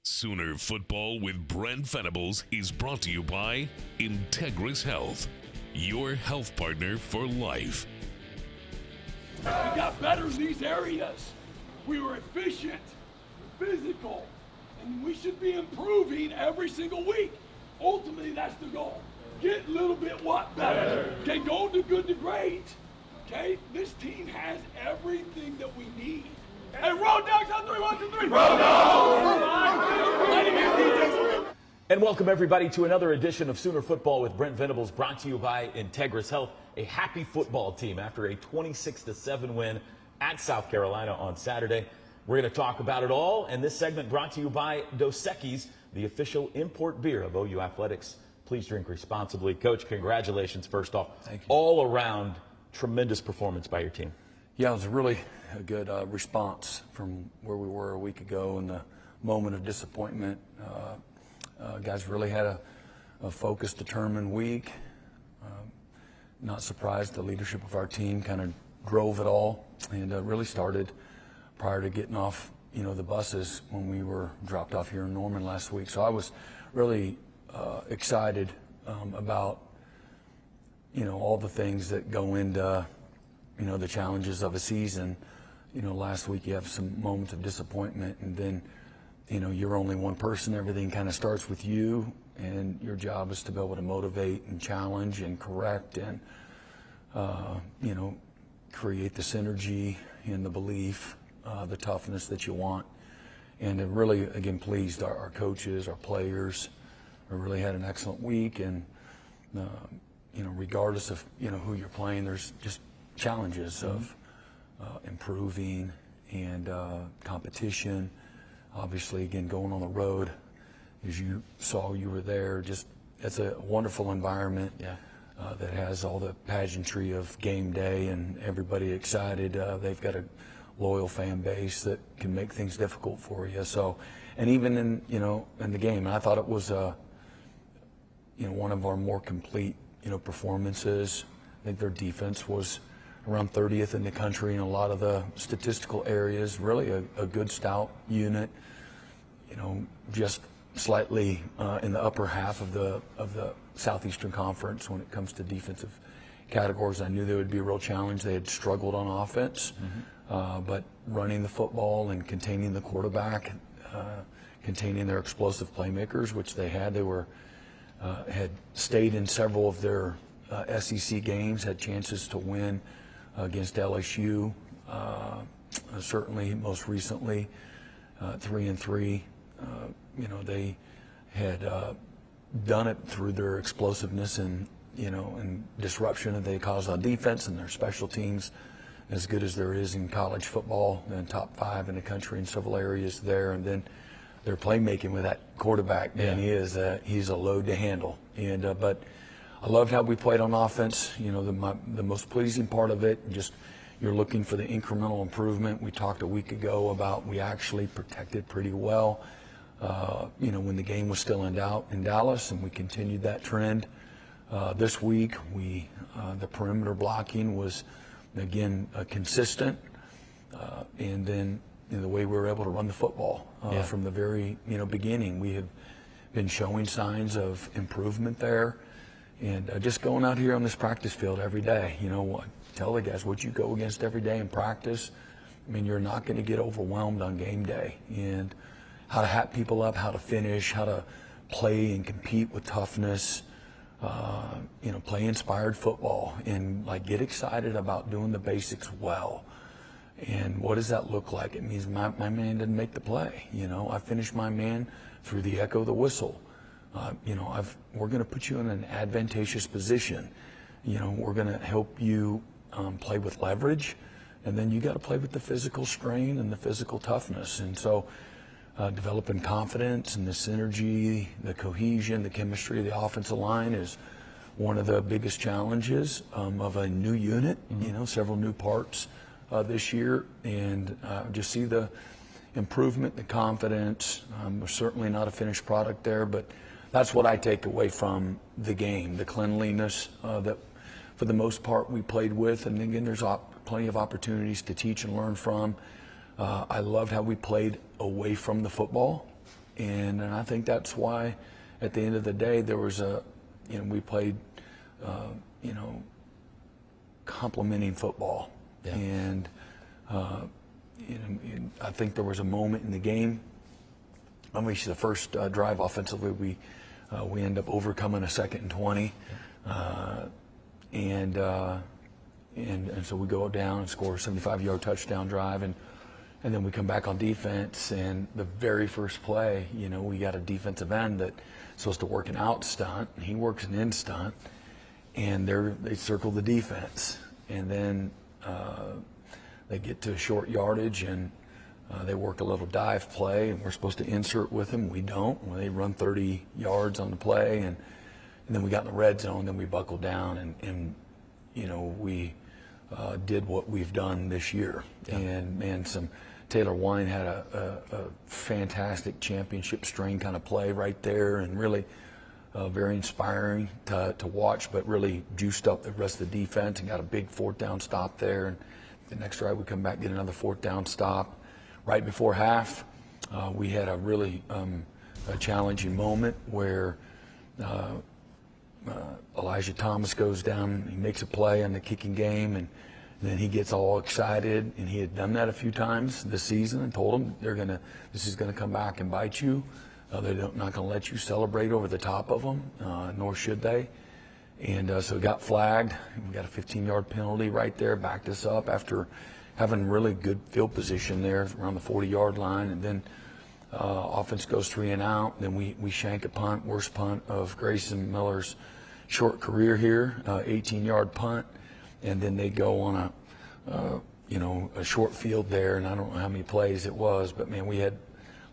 Sooner Football with Brent Venables is brought to you by Integris Health, your health partner for life. We got better in these areas. We were efficient, physical, and we should be improving every single week. Ultimately, that's the goal. Get a little bit what? Better. Okay, go to good to great. Okay, this team has everything that we need. Hey, road dogs on 3, 1, 2, 3. Road dogs! And welcome everybody to another edition of Sooner Football with Brent Venables, brought to you by Integris Health. A happy football team after a 26-7 win at South Carolina on Saturday. We're going to talk about it all, and this segment brought to you by Dos Equis, the official import beer of OU Athletics. Please drink responsibly. Coach, congratulations first off. Thank you. All around, tremendous performance by your team. Yeah, it was a really good response from where we were a week ago in the moment of disappointment. Guys really had a focused, determined week. Not surprised the leadership of our team kind of drove it all, and really started prior to getting off, the buses when we were dropped off here in Norman last week. So I was really excited about, all the things that go into, the challenges of a season. Last week you have some moments of disappointment, and then, you're only one person. Everything kind of starts with you, and your job is to be able to motivate and challenge and correct and, create the synergy and the belief, the toughness that you want. And it really, again, pleased our coaches, our players. We really had an excellent week, and, regardless of, who you're playing, there's just challenges of improving and competition. Obviously, again, going on the road, as you saw, you were there. Just it's a wonderful environment that has all the pageantry of game day and everybody excited. They've got a loyal fan base that can make things difficult for you. So, and even in in the game, I thought it was one of our more complete performances. I think their defense was around 30th in the country in a lot of the statistical areas. Really a good stout unit. Just slightly in the upper half of the Southeastern Conference when it comes to defensive categories. I knew there would be a real challenge. They had struggled on offense, but running the football and containing the quarterback, containing their explosive playmakers, which they had. They were had stayed in several of their SEC games, had chances to win against LSU, certainly most recently 3-3. They had done it through their explosiveness and and disruption that they caused on defense, and their special teams, as good as there is in college football, and top 5 in the country in several areas there. And then their playmaking with that quarterback, man, he's a load to handle. And but I loved how we played on offense. The most pleasing part of it, just you're looking for the incremental improvement. We talked a week ago about we actually protected pretty well, when the game was still in Dallas, and we continued that trend. This week, the perimeter blocking was, again, consistent, and then the way we were able to run the football from the very beginning. We have been showing signs of improvement there. And just going out here on this practice field every day, tell the guys what you go against every day in practice. I mean, you're not going to get overwhelmed on game day. And how to hat people up, how to finish, how to play and compete with toughness, play inspired football, and get excited about doing the basics well. And what does that look like? It means my man didn't make the play. I finished my man through the echo of the whistle. We're going to put you in an advantageous position. We're going to help you play with leverage, and then you got to play with the physical strain and the physical toughness. And so developing confidence and the synergy, the cohesion, the chemistry of the offensive line is one of the biggest challenges of a new unit, several new parts this year. And just see the improvement, the confidence. We're certainly not a finished product there, but that's what I take away from the game, the cleanliness that for the most part we played with. And again, there's plenty of opportunities to teach and learn from. I loved how we played away from the football. And I think that's why at the end of the day there was we played, complementing football. Yeah. And, I think there was a moment in the game. The first drive offensively, we end up overcoming a 2nd and 20. And so we go down and score a 75-yard touchdown drive, and then we come back on defense, and the very first play, we got a defensive end that's supposed to work an out stunt, and he works an in stunt, and they circle the defense, and then they get to a short yardage, and they work a little dive play, and we're supposed to insert with them. We don't. Well, they run 30 yards on the play, and then we got in the red zone. Then we buckled down, and we did what we've done this year. Yeah. And Taylor Wine had a fantastic championship string kind of play right there, and really very inspiring to watch, but really juiced up the rest of the defense and got a big 4th down stop there. And the next drive we come back, get another 4th down stop. Right before half, we had a really a challenging moment where Elijah Thomas goes down, he makes a play on the kicking game, and then he gets all excited, and he had done that a few times this season, and told them this is gonna come back and bite you. They're not gonna let you celebrate over the top of them, nor should they. And so it got flagged. We got a 15-yard penalty right there, backed us up after having really good field position there around the 40-yard line. And then offense goes 3 and out. Then we shank a punt, worst punt of Grayson Miller's short career here, 18-yard punt. And then they go on a short field there, and I don't know how many plays it was, but man, we had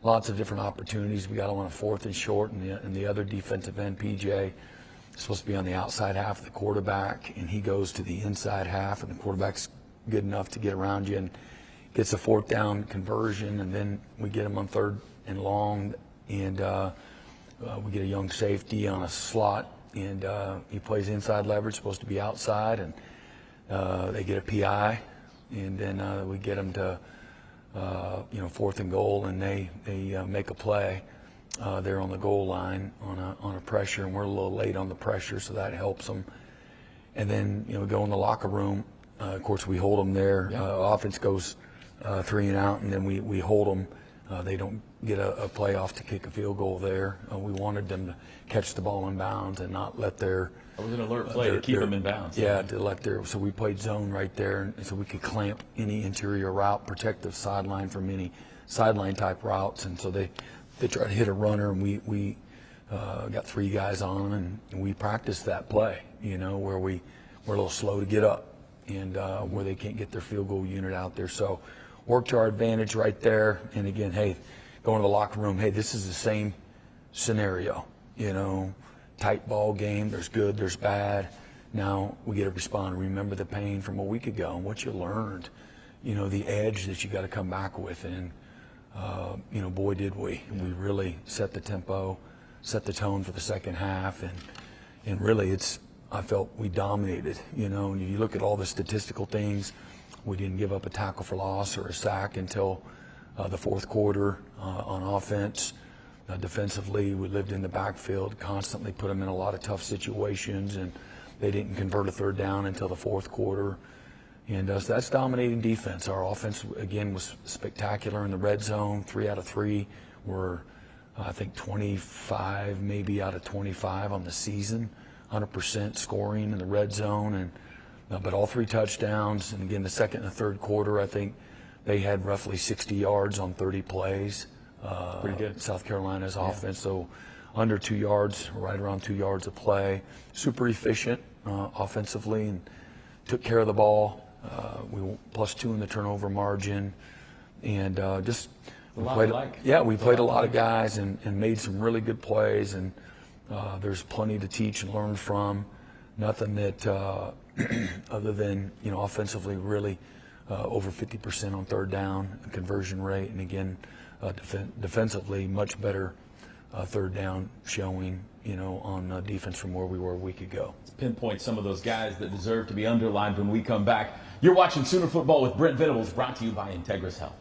lots of different opportunities. We got on a 4th and short, and the other defensive end, PJ, is supposed to be on the outside half of the quarterback, and he goes to the inside half, and the quarterback's good enough to get around you and gets a 4th down conversion, and then we get him on 3rd and long, and we get a young safety on a slot, and he plays inside leverage, supposed to be outside, and they get a PI, and then we get them to 4th and goal, and they make a play there on the goal line on a pressure, and we're a little late on the pressure, so that helps them. And then we go in the locker room. Of course, we hold them there. Yeah. Offense goes 3 and out, and then we hold them. They don't get a playoff to kick a field goal there. We wanted them to catch the ball in bounds and not let their It was an alert play to keep them in bounds. Yeah, so we played zone right there, and so we could clamp any interior route, protect the sideline from any sideline type routes, and so they tried to hit a runner, and we got 3 guys on them, and we practiced that play, where we're a little slow to get up, and where they can't get their field goal unit out there. So worked our advantage right there, and again, hey, going to the locker room, hey, this is the same scenario, tight ball game, there's good, there's bad. Now we get to respond and remember the pain from a week ago and what you learned, the edge that you got to come back with. And, boy, did we. Yeah. We really set the tempo, set the tone for the second half. And really I felt we dominated, and you look at all the statistical things, we didn't give up a tackle for loss or a sack until the 4th quarter on offense. Defensively, we lived in the backfield, constantly put them in a lot of tough situations, and they didn't convert a 3rd down until the 4th quarter. And so that's dominating defense. Our offense, again, was spectacular in the red zone. 3 out of 3 were, I think, 25, maybe out of 25 on the season, 100% scoring in the red zone. And but all 3 touchdowns. And again, the 2nd and the 3rd quarter, I think they had roughly 60 yards on 30 plays. Pretty good. South Carolina's offense, so under 2 yards, right around 2 yards of play. Super efficient offensively, and took care of the ball. We were +2 in the turnover margin, and we played a lot of guys and made some really good plays. And there's plenty to teach and learn from. Nothing that other than offensively really over 50% on 3rd down conversion rate, and again. Defensively, much better 3rd down showing, on defense from where we were a week ago. Let's pinpoint some of those guys that deserve to be underlined when we come back. You're watching Sooner Football with Brent Venables, brought to you by Integris Health.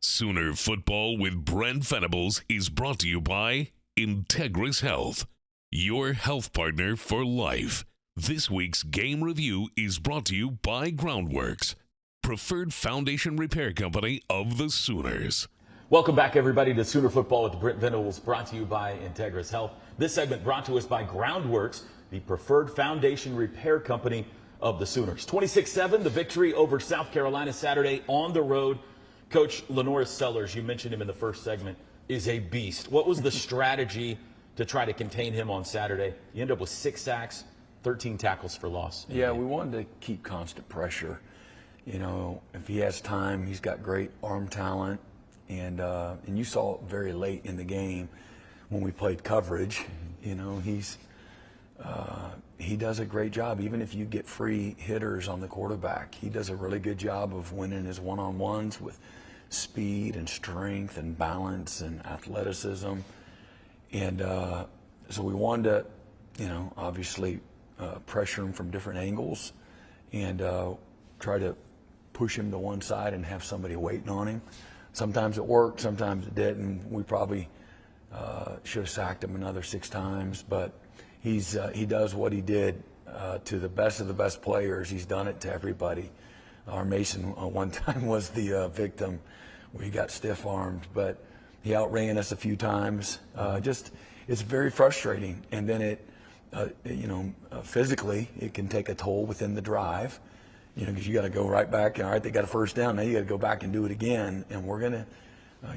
Sooner Football with Brent Venables is brought to you by Integris Health, your health partner for life. This week's game review is brought to you by Groundworks, preferred foundation repair company of the Sooners. Welcome back, everybody, to Sooner Football with Brent Venables, brought to you by Integris Health. This segment brought to us by Groundworks, the preferred foundation repair company of the Sooners. 26-7, the victory over South Carolina Saturday on the road. Coach Lenoris Sellers, you mentioned him in the first segment, is a beast. What was the strategy to try to contain him on Saturday? You end up with 6 sacks, 13 tackles for loss. Yeah, we wanted to keep constant pressure. You know, if he has time, he's got great arm talent. And you saw it very late in the game when we played coverage. You know, he does a great job. Even if you get free hitters on the quarterback, he does a really good job of winning his one-on-ones with speed and strength and balance and athleticism. And so we wanted to, you know, obviously pressure him from different angles and try to push him to one side and have somebody waiting on him. Sometimes it worked, sometimes it didn't. We probably should have sacked him another 6 times, but he does what he did to the best of the best players. He's done it to everybody. Our Mason one time was the victim where he got stiff-armed, but he outran us a few times. It's very frustrating. And then physically, it can take a toll within the drive, you know, because you got to go right back. All right, they got a first down. Now you got to go back and do it again. And we're going to,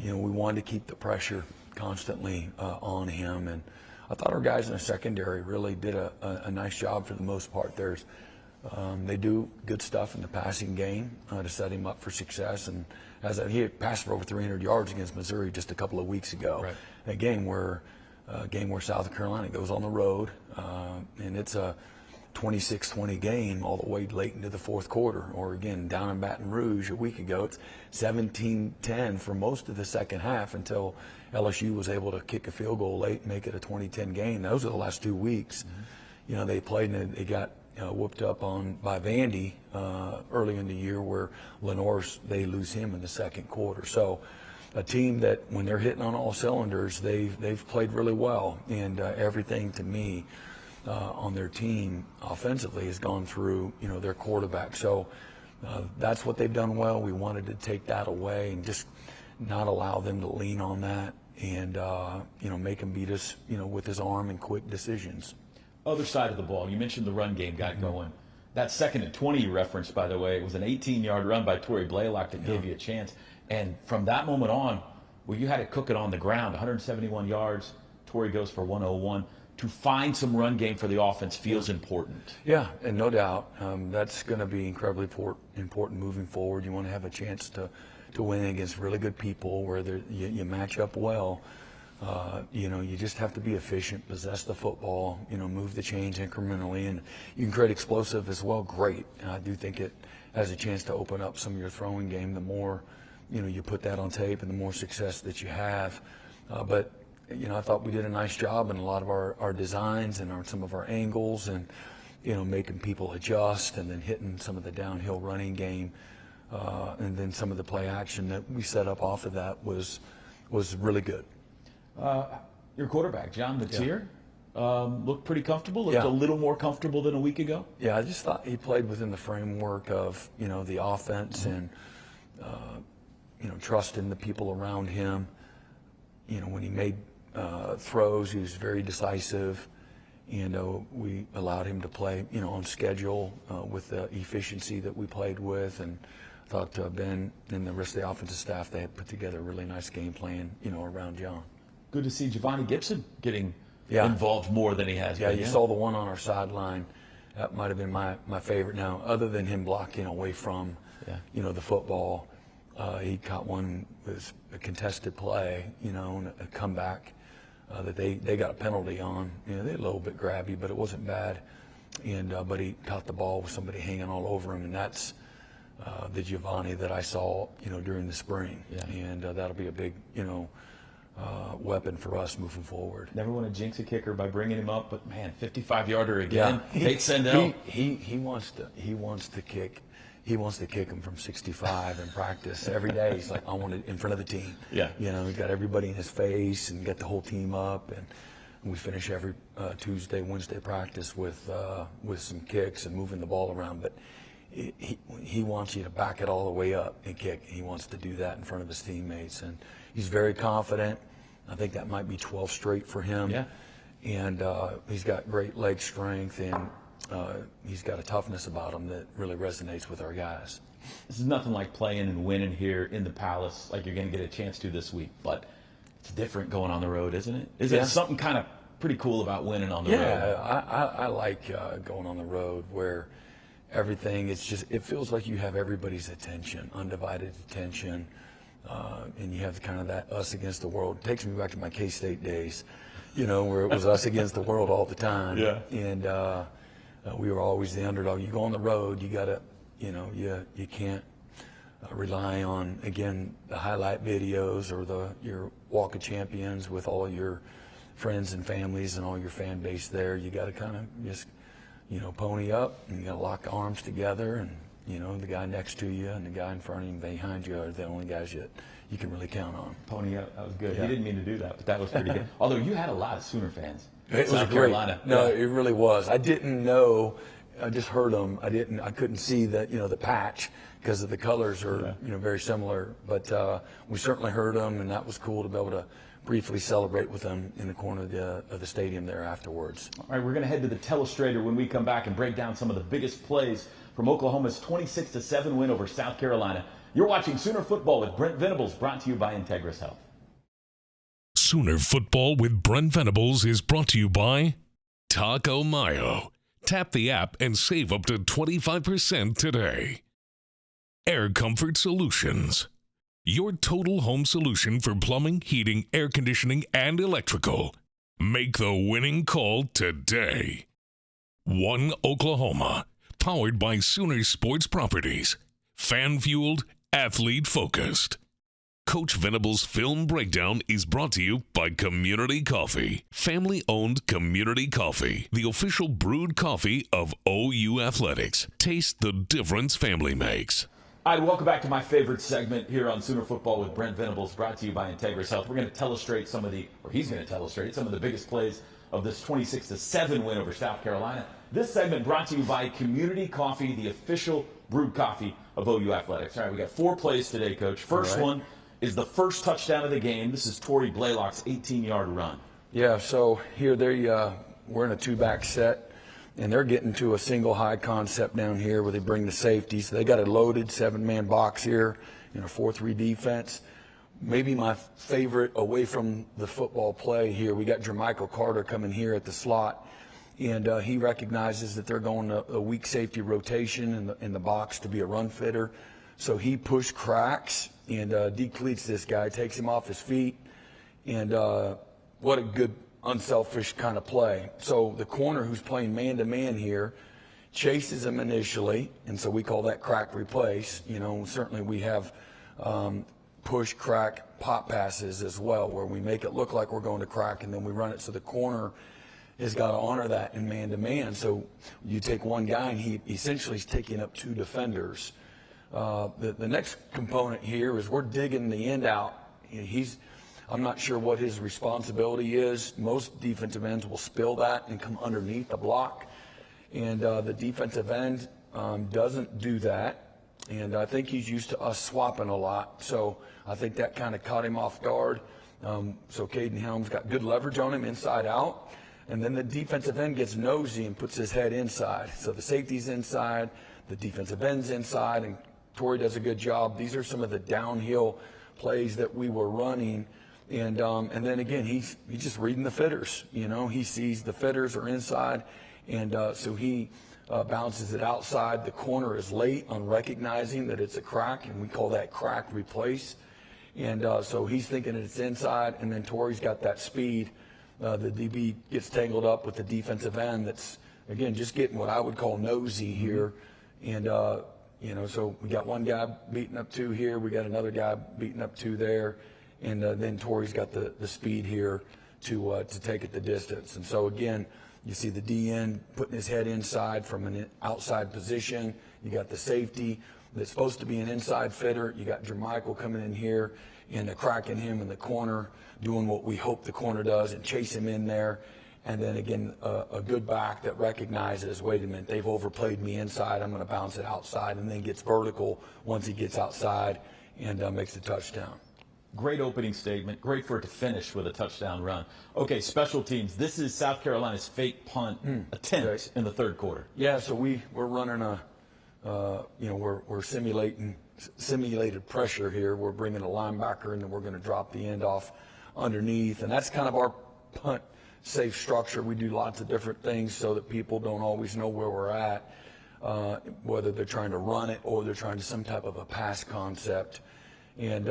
we wanted to keep the pressure constantly on him. And I thought our guys in the secondary really did a nice job for the most part. They do good stuff in the passing game to set him up for success. And he had passed for over 300 yards against Missouri just a couple of weeks ago. Right. A game where South Carolina goes on the road, and it's a 26-20 game all the way late into the fourth quarter. Or again, down in Baton Rouge a week ago, it's 17-10 for most of the second half until LSU was able to kick a field goal late and make it a 20-10 game. Those are the last 2 weeks. Mm-hmm. You know, they played and they got whooped up by Vandy early in the year, where Lenoris, they lose him in the second quarter. So a team that when they're hitting on all cylinders, they've played really well, and everything to me on their team offensively has gone through their quarterback. So that's what they've done well. We wanted to take that away and just not allow them to lean on that and make him beat us with his arm and quick decisions. Other side of the ball, you mentioned the run game got going. That 2nd and 20 you referenced, by the way, it was an 18-yard run by Torrey Blaylock that gave you a chance. And from that moment on, well, you had it cooking on the ground, 171 yards. Torrey goes for 101. To find some run game for the offense feels important. Yeah, and no doubt. That's going to be incredibly important moving forward. You want to have a chance to win against really good people where you match up well. You just have to be efficient, possess the football, move the chains incrementally, and you can create explosive as well. Great. I do think it has a chance to open up some of your throwing game. The more, you put that on tape and the more success that you have. But I thought we did a nice job in a lot of our designs and some of our angles and, making people adjust and then hitting some of the downhill running game. And then some of the play action that we set up off of that was really good. Your quarterback, John Mateer, looked pretty comfortable, looked a little more comfortable than a week ago. Yeah, I just thought he played within the framework of, the offense and, trusting the people around him. When he made throws, he was very decisive. We allowed him to play, on schedule with the efficiency that we played with. And I thought Ben and the rest of the offensive staff, they had put together a really nice game plan, around John. Good to see Giovanni Gibson getting involved more than he has been. You saw the one on our sideline. That might have been my favorite. Now, other than him blocking away from, the football, he caught one with a contested play, and a comeback that they got a penalty on. They're a little bit grabby, but it wasn't bad. And but he caught the ball with somebody hanging all over him, and that's the Giovanni that I saw, during the spring. Yeah. And that'll be a big, weapon for us moving forward. Never want to jinx a kicker by bringing him up, but man, 55-yarder again. Tate Sendell. He wants to kick. he wants to kick him from 65 in practice every day. He's like, I want it in front of the team. Yeah. You know, he's got everybody in his face and got the whole team up. And we finish every Tuesday, Wednesday practice with some kicks and moving the ball around. But he wants you to back it all the way up and kick. He wants to do that in front of his teammates. And he's very confident. I think that might be 12 straight for him. Yeah. And he's got great leg strength, and he's got a toughness about him that really resonates with our guys. This is nothing like playing and winning here in the Palace like you're going to get a chance to this week, but it's different going on the road, isn't it? Is there something kind of pretty cool about winning on the road? Yeah, I like going on the road where everything, it feels like you have everybody's attention, undivided attention, and you have kind of that us against the world. It takes me back to my K-State days, you know, where it was us against the world all the time. Yeah. And we were always the underdog. You go on the road, you got to, you know, you can't rely on, again, the highlight videos or your walk of champions with all your friends and families and all your fan base there. You got to kind of just, you know, pony up, and you got to lock arms together, and, you know, the guy next to you and the guy in front of you and behind you are the only guys you can really count on. Pony up, that was good. Yeah. He didn't mean to do that, but that was pretty good. Although you had a lot of Sooner fans. It was South great. Carolina. No, Yeah. it really was. I didn't know. I just heard them. I couldn't see the, you know, the patch because of the colors are, you know, very similar. But we certainly heard them, and that was cool to be able to briefly celebrate with them in the corner of the stadium there afterwards. All right, we're going to head to the telestrator when we come back and break down some of the biggest plays from Oklahoma's 26-7 win over South Carolina. You're watching Sooner Football with Brent Venables, brought to you by Integris Health. Sooner Football with Brent Venables is brought to you by Taco Mayo. Tap the app and save up to 25% today. Air Comfort Solutions. Your total home solution for plumbing, heating, air conditioning, and electrical. Make the winning call today. One Oklahoma. Powered by Sooner Sports Properties. Fan-fueled, athlete-focused. Coach Venables' Film Breakdown is brought to you by Community Coffee. Family-owned Community Coffee. The official brewed coffee of OU Athletics. Taste the difference family makes. All right, welcome back to my favorite segment here on Sooner Football with Brent Venables, brought to you by Integris Health. We're going to illustrate he's going to illustrate some of the biggest plays of this 26-7 win over South Carolina. This segment brought to you by Community Coffee, the official brewed coffee of OU Athletics. All right, we got 4 plays today, Coach. First one is the first touchdown of the game. This is Torrey Blaylock's 18-yard run. Yeah, so here we're in a 2-back set, and they're getting to a single high concept down here where they bring the safeties. They got a loaded 7-man box here in a 4-3 defense. Maybe my favorite away from the football play here, we got Jermichael Carter coming here at the slot, and he recognizes that they're going a weak safety rotation in the box to be a run fitter. So he push cracks and decleats this guy, takes him off his feet, and what a good unselfish kind of play. So the corner who's playing man-to-man here chases him initially, and so we call that crack replace. You know, certainly we have push, crack, pop passes as well, where we make it look like we're going to crack, and then we run it so the corner has got to honor that in man-to-man. So you take one guy, and he essentially is taking up 2 defenders. The next component here is we're digging the end out. I'm not sure what his responsibility is. Most defensive ends will spill that and come underneath the block. And the defensive end doesn't do that. And I think he's used to us swapping a lot. So I think that kind of caught him off guard. So Caden Helms got good leverage on him inside out. And then the defensive end gets nosy and puts his head inside. So the safety's inside, the defensive end's inside, and Torrey does a good job. These are some of the downhill plays that we were running. And then again, he's just reading the fitters. You know, he sees the fitters are inside, and so he bounces it outside. The corner is late on recognizing that it's a crack, and we call that crack replace. And so he's thinking it's inside, and then Torrey's got that speed. The DB gets tangled up with the defensive end that's, again, just getting what I would call nosy here. And, you know, so we got one guy beating up 2 here. We got another guy beating up 2 there. And then Torrey's got the speed here to take it the distance. And so again, you see the DN putting his head inside from an outside position. You got the safety that's supposed to be an inside fitter. You got Jermichael coming in here and cracking him in the corner, doing what we hope the corner does and chase him in there. And then again, a good back that recognizes, wait a minute, they've overplayed me inside. I'm going to bounce it outside, and then gets vertical once he gets outside and makes the touchdown. Great opening statement. Great for it to finish with a touchdown run. Okay, special teams. This is South Carolina's fake punt attempt in the third quarter. Yeah, so we're running we're simulated pressure here. We're bringing a linebacker, and then we're going to drop the end off underneath, and that's kind of our punt safe structure. We do lots of different things so that people don't always know where we're at, whether they're trying to run it or they're trying to some type of a pass concept. And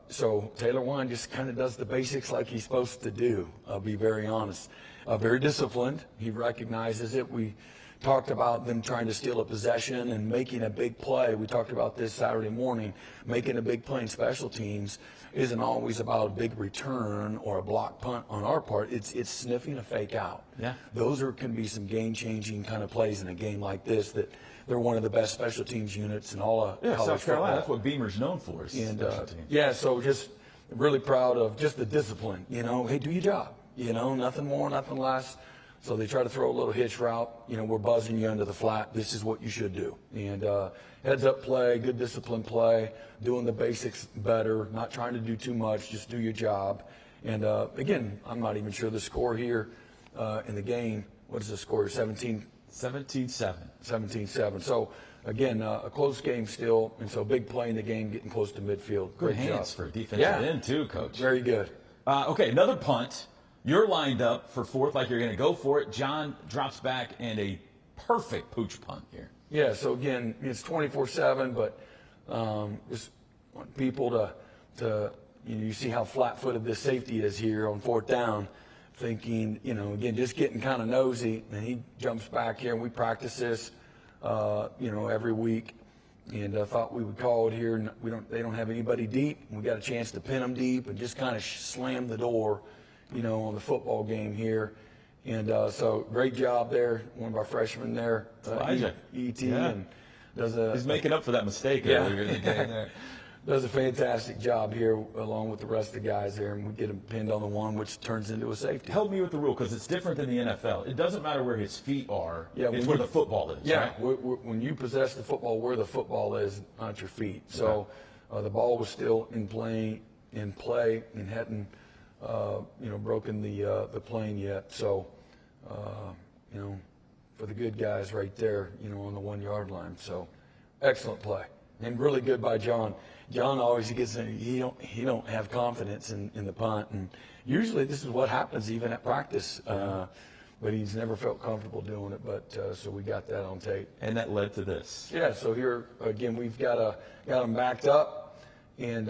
so Taylor Wine just kind of does the basics like he's supposed to do. I'll be very honest. Very disciplined. He recognizes it. We talked about them trying to steal a possession and making a big play. We talked about this Saturday morning. Making a big play in special teams isn't always about a big return or a block punt on our part. It's sniffing a fake out. Yeah. Those can be some game-changing kind of plays in a game like this. That they're one of the best special teams units in all of college South Carolina. football. That's what Beamer's known for. Is And special teams. yeah, so just really proud of just the discipline. Hey, do your job. Nothing more, nothing less. So they try to throw a little hitch route. We're buzzing you into the flat. This is what you should do. And heads up play, good discipline play, doing the basics better, not trying to do too much, just do your job. And again, I'm not even sure the score here in the game. What is the score? 17-7. 17-7. So again, a close game still, and so big play in the game, getting close to midfield. Good Great hands job. for defensive end too, Coach. Very good. Okay, another punt. You're lined up for fourth, like you're going to go for it. John drops back and a perfect pooch punt here. Yeah, so again, it's 24/7, but just want people to you see how flat-footed this safety is here on fourth down, thinking, again, just getting kind of nosy, and he jumps back here, and we practice this, every week, and I thought we would call it here, and they don't have anybody deep, and we got a chance to pin them deep and just kind of slam the door, on the football game here. And so great job there. One of our freshmen there, Elijah. ET, Yeah. and he's making up for that mistake earlier in the game there. Does a fantastic job here along with the rest of the guys there, and we get him pinned on the one, which turns into a safety. Help me with the rule, because it's different than the NFL. It doesn't matter where his feet are. It's where the football is. Yeah, right? when you possess the football, where the football is, not your feet. So the ball was still in play, and hadn't broken the plane yet. So for the good guys right there, on the 1 yard line. So excellent play and really good by John. John always gets he don't have confidence in the punt, and usually this is what happens even at practice. But he's never felt comfortable doing it. But so we got that on tape, and that led to this. Yeah. So here again, we've got them backed up, and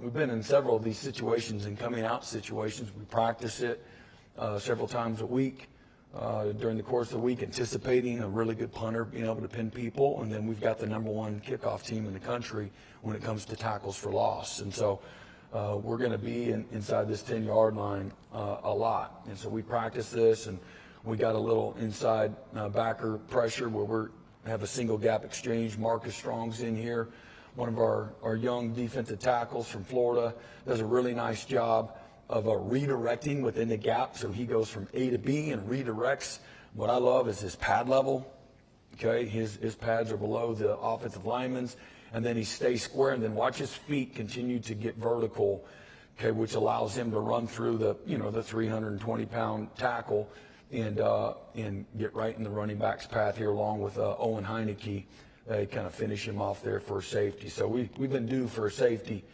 we've been in several of these situations and coming out situations. We practice it several times a week. During the course of the week, anticipating a really good punter being able to pin people, and then we've got the #1 kickoff team in the country when it comes to tackles for loss, and so we're going to be inside this 10-yard line a lot, and so we practice this, and we got a little inside backer pressure where we have a single gap exchange. Marcus Strong's in here, one of our young defensive tackles from Florida, does a really nice job of redirecting within the gap. So he goes from A to B and redirects. What I love is his pad level. Okay, his pads are below the offensive lineman's, and then he stays square, and then watch his feet continue to get vertical, okay, which allows him to run through the 320-pound tackle and get right in the running back's path here along with Owen Heineke. They kind of finish him off there for a safety. So we've been due for a safety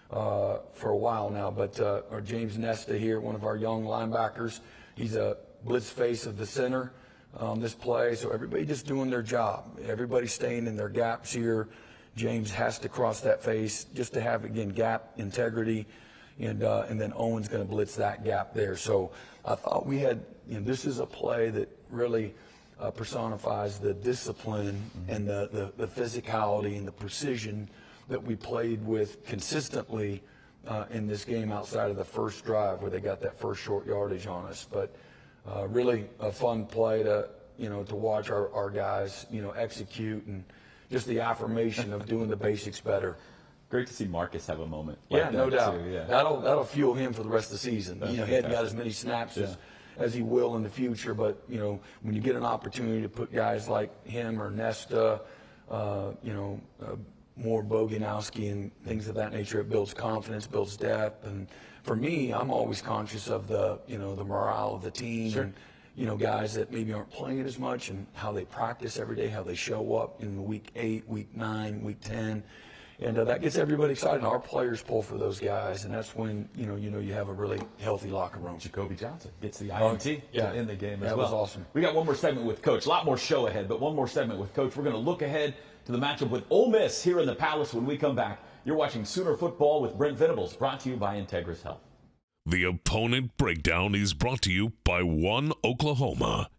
for a while now, but our James Nesta here, one of our young linebackers, he's a blitz face of the center on this play, so everybody just doing their job. Everybody staying in their gaps here. James has to cross that face just to have, again, gap integrity, and then Owen's going to blitz that gap there. So I thought we had, this is a play that really personifies the discipline and the physicality and the precision that we played with consistently in this game outside of the first drive where they got that first short yardage on us. But really a fun play to watch our guys, execute, and just the affirmation of doing the basics better. Great to see Marcus have a moment. Like Yeah, no doubt. Too, yeah. That'll fuel him for the rest of the season. That's he hadn't got as many snaps as he will in the future, but when you get an opportunity to put guys like him or Nesta, more Boganowski and things of that nature, it builds confidence, builds depth. And for me, I'm always conscious of the morale of the team. Sure. And guys that maybe aren't playing as much and how they practice every day, how they show up in week 8, week 9, week 10. And that gets everybody excited. Our players pull for those guys, and that's when you have a really healthy locker room. Jacoby Johnson gets the INT in the game as well. That was awesome. We got one more segment with Coach. A lot more show ahead, but one more segment with Coach. We're going to look ahead to the matchup with Ole Miss here in the Palace when we come back. You're watching Sooner Football with Brent Venables, brought to you by Integris Health. The opponent breakdown is brought to you by One Oklahoma.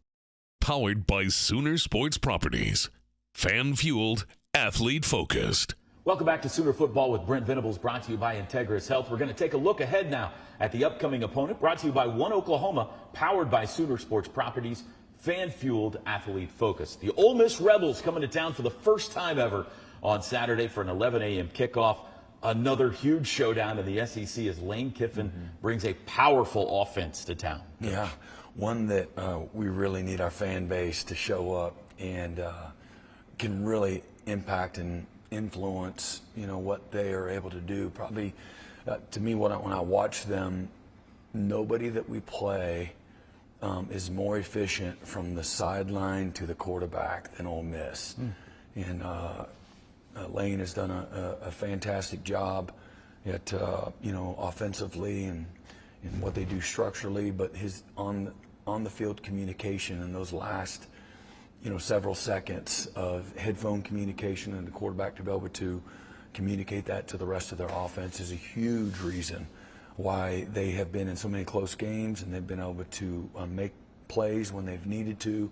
Powered by Sooner Sports Properties. Fan-fueled, athlete-focused. Welcome back to Sooner Football with Brent Venables, brought to you by Integris Health. We're going to take a look ahead now at the upcoming opponent, brought to you by One Oklahoma, powered by Sooner Sports Properties, fan-fueled, athlete-focused. The Ole Miss Rebels coming to town for the first time ever on Saturday for an 11 a.m. kickoff. Another huge showdown in the SEC as Lane Kiffin brings a powerful offense to town. Yeah, one that we really need our fan base to show up and can really impact and influence, what they are able to do. Probably, to me, when I watch them, nobody that we play is more efficient from the sideline to the quarterback than Ole Miss. And Lane has done a fantastic job at offensively and what they do structurally, but his on the field communication in those last several seconds of headphone communication and the quarterback to be able to communicate that to the rest of their offense is a huge reason why they have been in so many close games, and they've been able to make plays when they've needed to.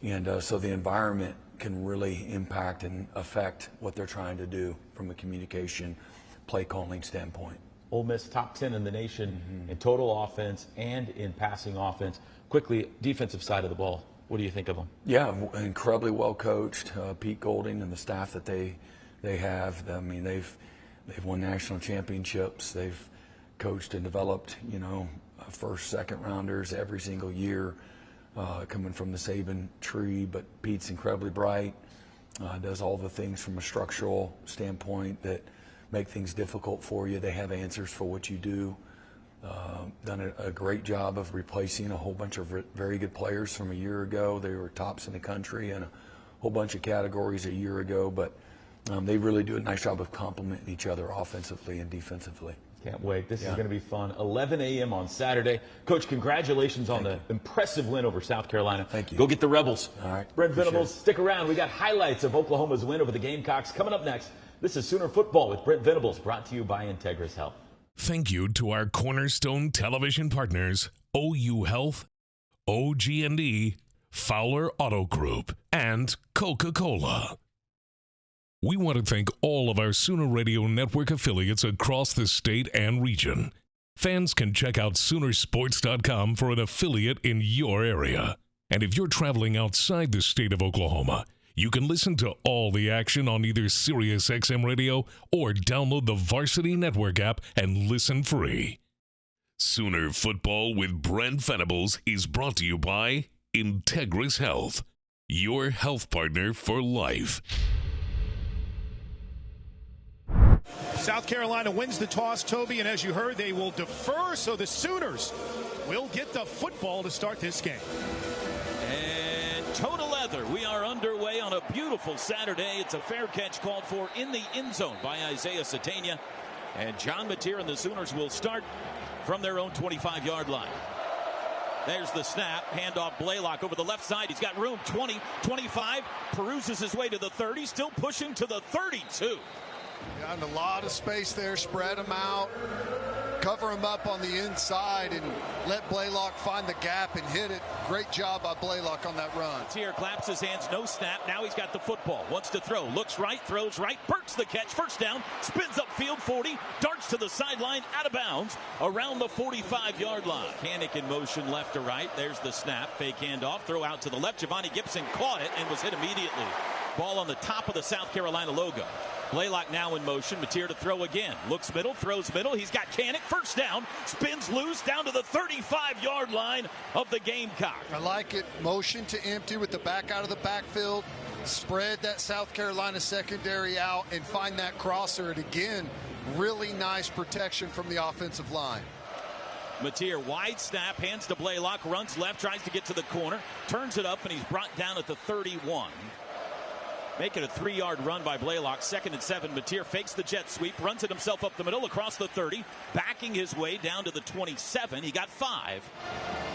And so the environment can really impact and affect what they're trying to do from a communication, play calling standpoint. Ole Miss top 10 in the nation in total offense and in passing offense. Quickly, defensive side of the ball, what do you think of them? Yeah, incredibly well coached. Pete Golding and the staff that they have. I mean, they've won national championships. They've coached and developed, first, second rounders every single year. Coming from the Saban tree, but Pete's incredibly bright, does all the things from a structural standpoint that make things difficult for you. They have answers for what you do. Done a great job of replacing a whole bunch of very good players from a year ago. They were tops in the country in a whole bunch of categories a year ago, but they really do a nice job of complementing each other offensively and defensively. Can't wait. This is going to be fun. 11 a.m. on Saturday. Coach, congratulations on the impressive win over South Carolina. Thank you. Go get the Rebels. All right. Brent Venables, stick around. We got highlights of Oklahoma's win over the Gamecocks coming up next. This is Sooner Football with Brent Venables, brought to you by Integris Health. Thank you to our cornerstone television partners, OU Health, OG&E, Fowler Auto Group, and Coca-Cola. We want to thank all of our Sooner Radio Network affiliates across the state and region. Fans can check out Soonersports.com for an affiliate in your area. And if you're traveling outside the state of Oklahoma, you can listen to all the action on either SiriusXM Radio or download the Varsity Network app and listen free. Sooner Football with Brent Venables is brought to you by Integris Health, your health partner for life. South Carolina wins the toss, Toby, and as you heard, they will defer, so the Sooners will get the football to start this game. And total leather. We are underway on a beautiful Saturday. It's a fair catch called for in the end zone by Isaiah Satania. And John Mateer and the Sooners will start from their own 25-yard line. There's the snap. Handoff Blaylock over the left side. He's got room. 20, 25. Peruses his way to the 30. Still pushing to the 32. Got a lot of space there. Spread them out. cover him up on the inside and let Blaylock find the gap and hit it. Great job by Blaylock on that run. Matier claps his hands, no snap. Now he's got the football. Wants to throw. Looks right, throws right. Burks the catch. First down. Spins upfield 40. Darts to the sideline. Out of bounds. Around the 45-yard line. Kanik in motion left to right. There's the snap. Fake handoff. Throw out to the left. Giovanni Gibson caught it and was hit immediately. Ball on the top of the South Carolina logo. Blaylock now in motion. Matier to throw again. Looks middle, throws middle. He's got Kanik. First down. Spins loose down to the 35-yard line of the Gamecock. I like it. Motion to empty with the back out of the backfield. Spread that South Carolina secondary out and find that crosser. And again, really nice protection from the offensive line. Matier, wide snap, hands to Blaylock, runs left, tries to get to the corner, turns it up, and he's brought down at the 31. Make it a 3-yard run by Blaylock. 2nd and 7. Matier fakes the jet sweep, runs it himself up the middle across the 30, backing his way down to the 27. He got 5.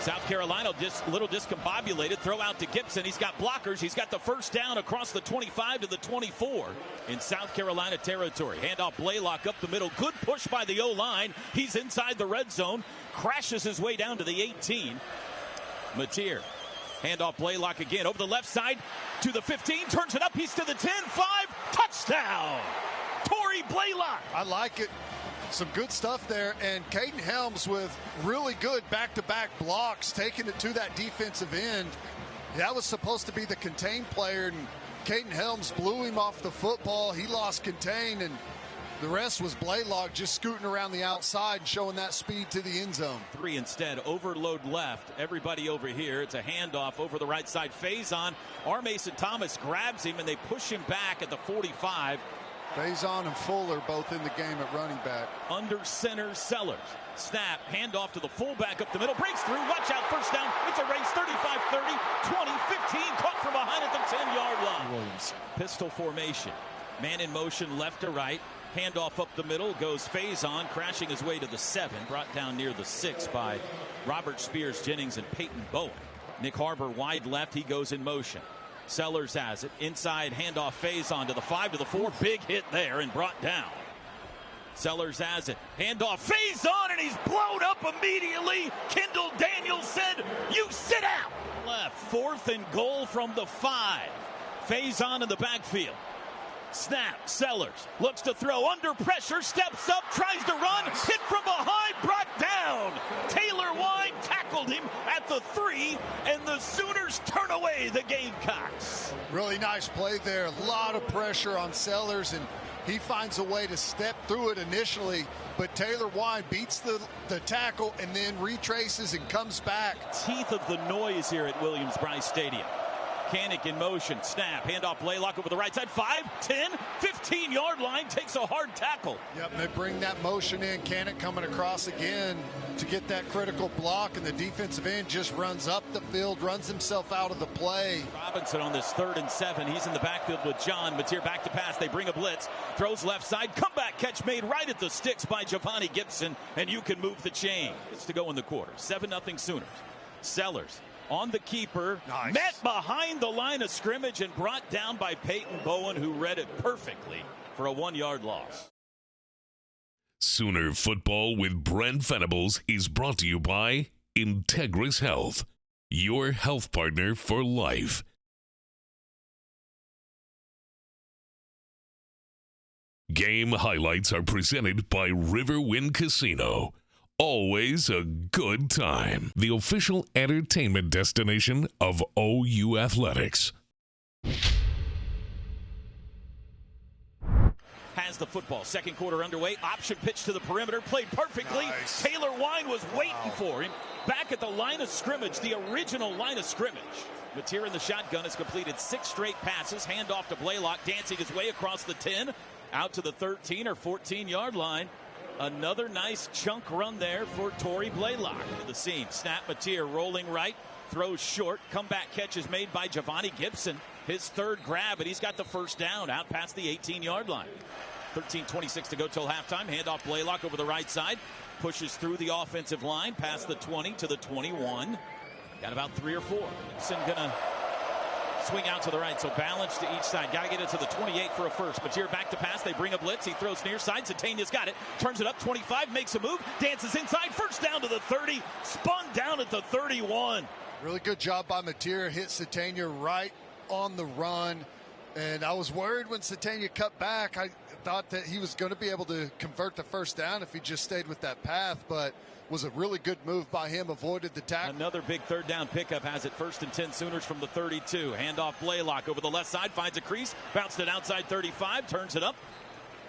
South Carolina just a little discombobulated. Throw out to Gibson. He's got blockers. He's got the first down across the 25 to the 24 in South Carolina territory. Handoff Blaylock up the middle. Good push by the O-line. He's inside the red zone. Crashes his way down to the 18. Matier. Handoff Blaylock again over the left side to the 15. Turns it up. He's to the 10. 5. Touchdown. Tory Blaylock. I like it. Some good stuff there. And Caden Helms with really good back-to-back blocks, taking it to that defensive end. That was supposed to be the contained player, and Caden Helms blew him off the football. He lost contain, and the rest was Blaylock just scooting around the outside and showing that speed to the end zone. 3 instead. Overload left. Everybody over here. It's a handoff over the right side. Faison. R. Mason Thomas grabs him, and they push him back at the 45. Faison and Fuller both in the game at running back. Under center, Sellers. Snap. Handoff to the fullback up the middle. Breaks through. Watch out. First down. It's a race. 35, 30, 20, 15. Caught from behind at the 10-yard line. Williams. Pistol formation. Man in motion left to right. Handoff up the middle, goes Faison, crashing his way to the 7, brought down near the 6 by Robert Spears Jennings and Peyton Bowen. Nick Harbor wide left, he goes in motion. Sellers has it, inside handoff Faison to the 5 to the 4, big hit there and brought down. Sellers has it, handoff Faison, and he's blown up immediately. Kendall Daniels said, "You sit down." Left, 4th and goal from the 5. Faison in the backfield. Snap, Sellers looks to throw, under pressure, steps up, tries to run, hit from behind, brought down. Taylor Wine tackled him at the 3, and the Sooners turn away the Gamecocks. Really nice play there. A lot of pressure on Sellers, and he finds a way to step through it initially, but Taylor Wine beats the tackle and then retraces and comes back. Teeth of the noise here at Williams-Brice Stadium. Kanik in motion, snap, handoff Blaylock over the right side, 5, 10, 15-yard line, takes a hard tackle. Yep, and they bring that motion in. Kanik coming across again to get that critical block, and the defensive end just runs up the field, runs himself out of the play. Robinson on this 3rd and 7. He's in the backfield with John. Matier back to pass. They bring a blitz. Throws left side. Comeback catch made right at the sticks by Giovanni Gibson, and you can move the chain. It's to go in the quarter. 7-0 Sooners. Sellers on the keeper, nice. Met behind the line of scrimmage and brought down by Peyton Bowen, who read it perfectly for a 1-yard loss. Sooner Football with Brent Venables is brought to you by Integris Health, your health partner for life. Game highlights are presented by Riverwind Casino. Always a good time. The official entertainment destination of OU Athletics. Has the football. 2nd quarter underway. Option pitch to the perimeter. Played perfectly. Nice. Taylor Wine was waiting for him. Back at the line of scrimmage, the original line of scrimmage. Matier in the shotgun has completed 6 straight passes. Handoff to Blaylock, dancing his way across the 10, out to the 13 or 14-yard line. Another nice chunk run there for Tory Blaylock. To the seam. Snap, Matier rolling right. Throws short. Comeback catch is made by Giovanni Gibson. His 3rd grab, and he's got the first down out past the 18-yard line. 13:26 to go till halftime. Handoff Blaylock over the right side. Pushes through the offensive line past the 20 to the 21. Got about 3 or 4. Gibson gonna Swing out to the right, so balance to each side. Got to get it to the 28 for a first. Mateer back to pass. They bring a blitz. He throws near side. Satania's got it. Turns it up. 25. Makes a move. Dances inside. First down to the 30. Spun down at the 31. Really good job by Mateer. Hit Satania right on the run. And I was worried when Satania cut back. I thought that he was going to be able to convert the first down if he just stayed with that path, but was a really good move by him, avoided the tackle. Another big third down pickup has it 1st and 10 Sooners from the 32. Handoff Blaylock over the left side, finds a crease, bounced it outside 35, turns it up.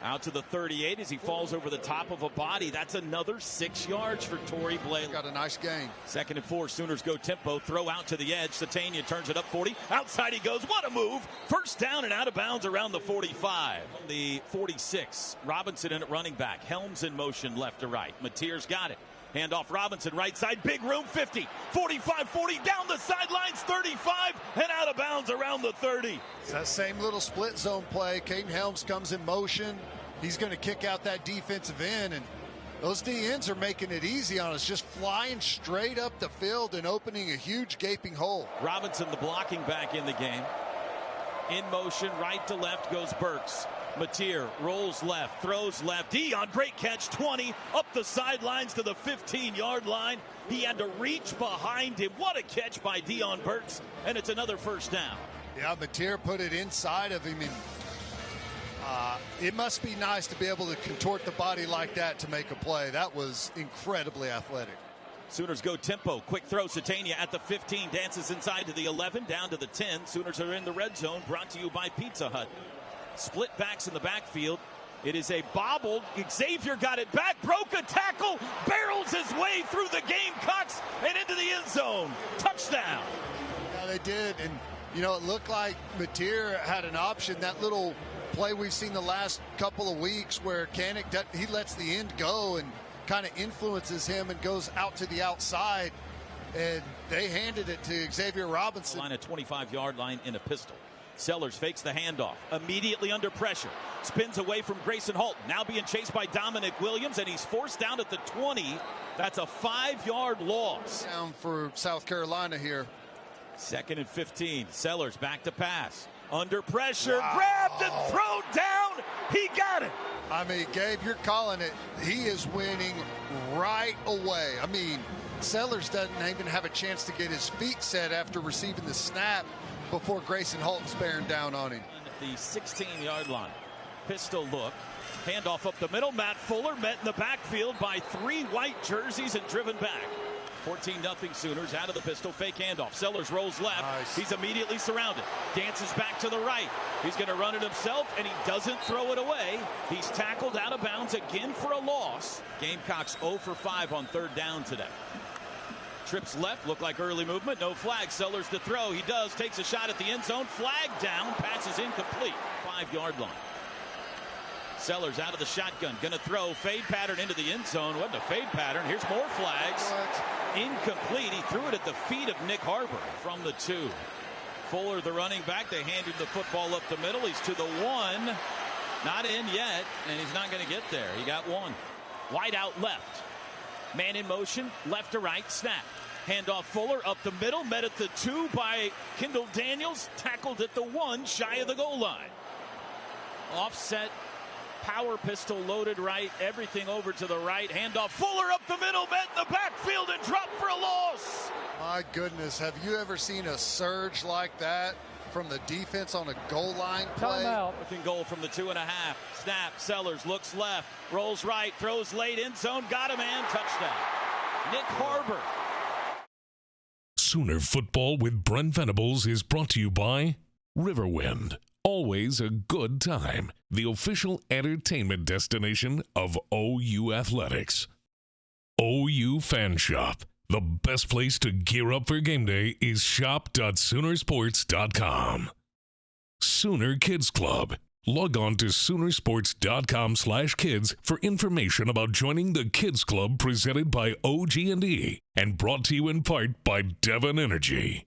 Out to the 38 as he falls over the top of a body. That's another 6 yards for Torrey Blaylock. Got a nice gain. 2nd and 4, Sooners go tempo, throw out to the edge. Satania turns it up 40. Outside he goes. What a move. First down and out of bounds around the 45. The 46, Robinson in at running back. Helms in motion left to right. Mateer's got it. Handoff Robinson, right side, big room, 50, 45, 40, down the sidelines, 35, and out of bounds around the 30. It's that same little split zone play. Caden Helms comes in motion. He's going to kick out that defensive end, and those D-ends are making it easy on us, just flying straight up the field and opening a huge gaping hole. Robinson, the blocking back in the game. In motion, right to left goes Burks. Mateer rolls left, throws left. Dion, great catch, 20, up the sidelines to the 15-yard line. He had to reach behind him. What a catch by Dion Burks, and it's another first down. Yeah, Mateer put it inside of him, and it must be nice to be able to contort the body like that to make a play. That was incredibly athletic. Sooners go tempo. Quick throw. Satania at the 15. Dances inside to the 11. Down to the 10. Sooners are in the red zone. Brought to you by Pizza Hut. Split backs in the backfield. It is a bobbled. Xavier got it back. Broke a tackle. Barrels his way through the Gamecocks and into the end zone. Touchdown. Yeah, they did. And, you know, it looked like Mateer had an option. That little play we've seen the last couple of weeks where Kanik, he lets the end go and kind of influences him and goes out to the outside, and they handed it to Xavier Robinson. Line a 25-yard line in a pistol. Sellers fakes the handoff, immediately under pressure, spins away from Grayson Holton, now being chased by Dominic Williams, and he's forced down at the 20. That's a 5-yard loss. Down for South Carolina here. 2nd and 15. Sellers back to pass. Under pressure, grabbed and thrown down. He got it. I mean, Gabe, you're calling it. He is winning right away. I mean, Sellers doesn't even have a chance to get his feet set after receiving the snap before Grayson Holton's bearing down on him. The 16-yard line. Pistol look. Handoff up the middle. Matt Fuller met in the backfield by 3 white jerseys and driven back. 14-0 Sooners out of the pistol. Fake handoff. Sellers rolls left. Nice. He's immediately surrounded. Dances back to the right. He's going to run it himself, and he doesn't throw it away. He's tackled out of bounds again for a loss. Gamecocks 0 for 5 on 3rd down today. Trips left, look like early movement, no flag. Sellers to throw, he does, takes a shot at the end zone, flag down, pass is incomplete, 5-yard line. Sellers out of the shotgun, gonna throw, fade pattern into the end zone, wasn't a fade pattern, here's more flags. Incomplete, he threw it at the feet of Nick Harbor from the 2. Fuller, the running back, they handed the football up the middle, he's to the 1, not in yet, and he's not gonna get there, he got 1. Wide out left. Man in motion, left to right, snap. Handoff Fuller up the middle, met at the 2 by Kendall Daniels, tackled at the 1, shy of the goal line. Offset, power pistol loaded right, everything over to the right. Handoff Fuller up the middle, met in the backfield and dropped for a loss. My goodness, have you ever seen a surge like that from the defense on a goal line play? Fourth and goal from the 2.5. Snap, Sellers looks left, rolls right, throws late, end zone, got a man, touchdown. Nick Harbor. Sooner Football with Brent Venables is brought to you by Riverwind. Always a good time. The official entertainment destination of OU Athletics. OU Fan Shop. The best place to gear up for game day is shop.soonersports.com. Sooner Kids Club. Log on to Soonersports.com/kids for information about joining the Kids Club presented by OG&E and brought to you in part by Devon Energy.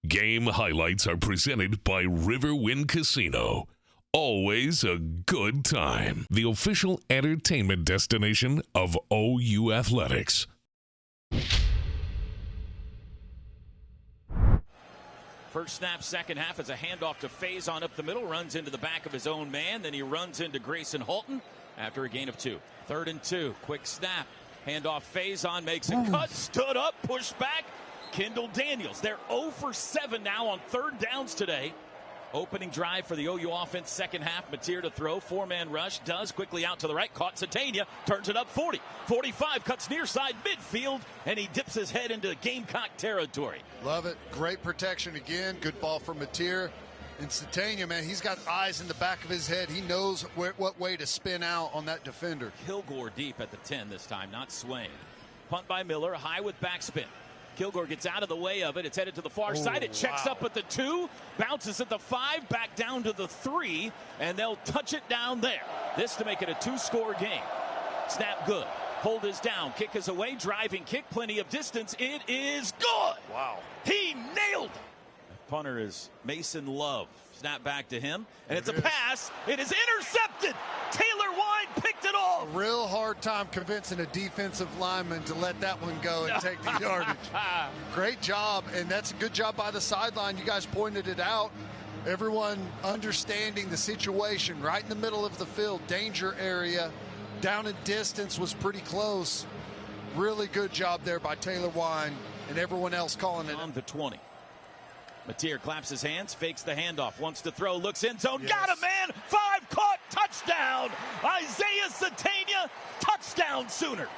Game highlights are presented by Riverwind Casino. Always a good time. The official entertainment destination of OU Athletics. First snap, second half is a handoff to Faison up the middle, runs into the back of his own man, then he runs into Grayson Holton after a gain of 2. 3rd and 2, quick snap, handoff Faison, makes a cut, stood up, pushed back, Kendall Daniels. They're 0 for 7 now on 3rd downs today. Opening drive for the OU offense, second half. Mateer to throw, 4-man rush, does quickly out to the right, caught Satania, turns it up 40, 45, cuts near side midfield, and he dips his head into Gamecock territory. Love it. Great protection again. Good ball from Mateer. And Satania, man, he's got eyes in the back of his head. He knows what way to spin out on that defender. Kilgore deep at the 10 this time, not Swain. Punt by Miller, high with backspin. Kilgore gets out of the way of it. It's headed to the far side. It checks up at the 2, bounces at the 5, back down to the 3, and they'll touch it down there. This to make it a 2-score game. Snap good. Hold is down. Kick is away. Driving kick. Plenty of distance. It is good. Wow. He nailed it. Punter is Mason Love. Snap back to him, and it's a pass. It is intercepted. Taylor Wine picked it off. A real hard time convincing a defensive lineman to let that one go and take the yardage. Great job, and that's a good job by the sideline. You guys pointed it out. Everyone understanding the situation right in the middle of the field, danger area, down in distance was pretty close. Really good job there by Taylor Wine and everyone else calling it. On the 20. Mateer claps his hands, fakes the handoff, wants to throw, looks end zone, got him, man! 5 caught, touchdown! Isaiah Satania, touchdown Sooners!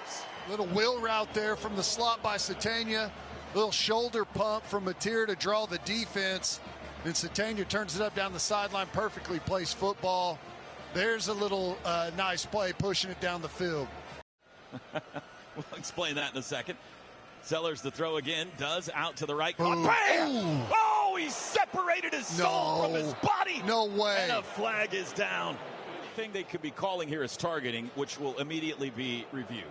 Little wheel route there from the slot by Satania. Little shoulder pump from Mateer to draw the defense. And Satania turns it up down the sideline, perfectly placed football. There's a little nice play, pushing it down the field. We'll explain that in a second. Sellers the throw again, does out to the right. Bam! Oh, he separated his soul from his body. No way. And a flag is down. The thing they could be calling here is targeting, which will immediately be reviewed.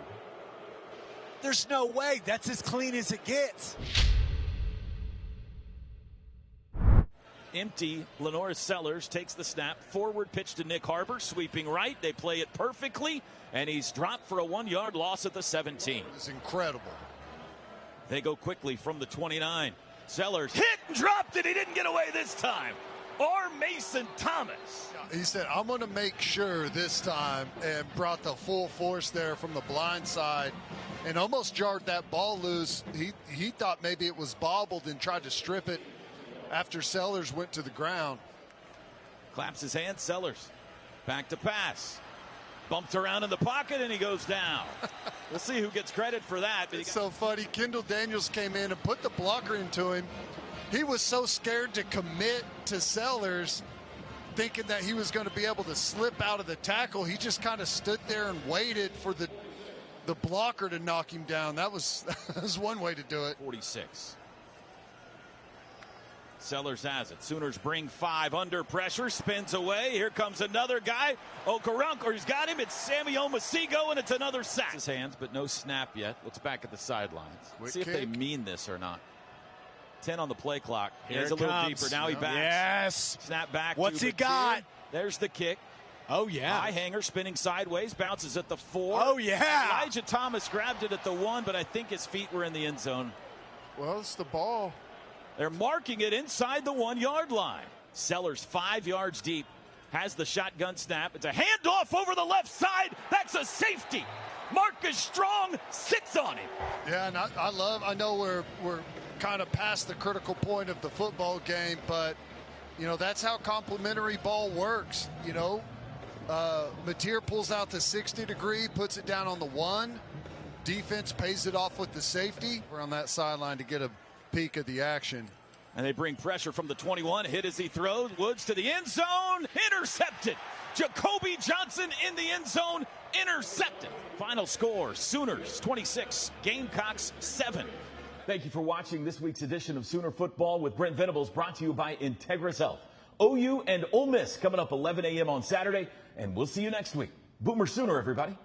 There's no way. That's as clean as it gets. Empty. Lenore Sellers takes the snap. Forward pitch to Nick Harbor. Sweeping right. They play it perfectly. And he's dropped for a 1-yard loss at the 17. It's incredible. They go quickly from the 29. Sellers hit and dropped it. He didn't get away this time. Or Mason Thomas. He said, I'm going to make sure this time, and brought the full force there from the blind side and almost jarred that ball loose. He thought maybe it was bobbled and tried to strip it after Sellers went to the ground. Claps his hands. Sellers back to pass. Bumped around in the pocket, and he goes down. We'll see who gets credit for that. It's so funny. Kendall Daniels came in and put the blocker into him. He was so scared to commit to Sellers, thinking that he was going to be able to slip out of the tackle. He just kind of stood there and waited for the blocker to knock him down. That was one way to do it. 46. Sellers has it. Sooners bring 5 under pressure. Spins away. Here comes another guy. Okarunk, or he's got him. It's Sammy Omasigo, and it's another sack. His hands, but no snap yet. Looks back at the sidelines. Quick See if kick. they mean this or not. 10 on the play clock. Here He's it a little comes. deeper. Now he backs. Yes. Snap back. What's to he Mateer. got? There's the kick. Oh, yeah. High hanger spinning sideways. Bounces at the 4. Oh, yeah. Elijah Thomas grabbed it at the 1, but I think his feet were in the end zone. Well, it's the ball. They're marking it inside the 1-yard line. Sellers 5 yards deep. Has the shotgun snap. It's a handoff over the left side. That's a safety. Marcus Strong sits on him. Yeah, and I know we're kind of past the critical point of the football game, but you know that's how complimentary ball works. You know, Mateer pulls out the 60-degree, puts it down on the 1. Defense pays it off with the safety. We're on that sideline to get a peek of the action. And they bring pressure from the 21. Hit as he throws. Woods to the end zone. Intercepted. Jacoby Johnson in the end zone. Intercepted. Final score, Sooners 26, Gamecocks 7. Thank you for watching this week's edition of Sooner Football with Brent Venables, brought to you by Integris Health. OU and Ole Miss coming up 11 a.m. on Saturday, and we'll see you next week. Boomer Sooner, everybody.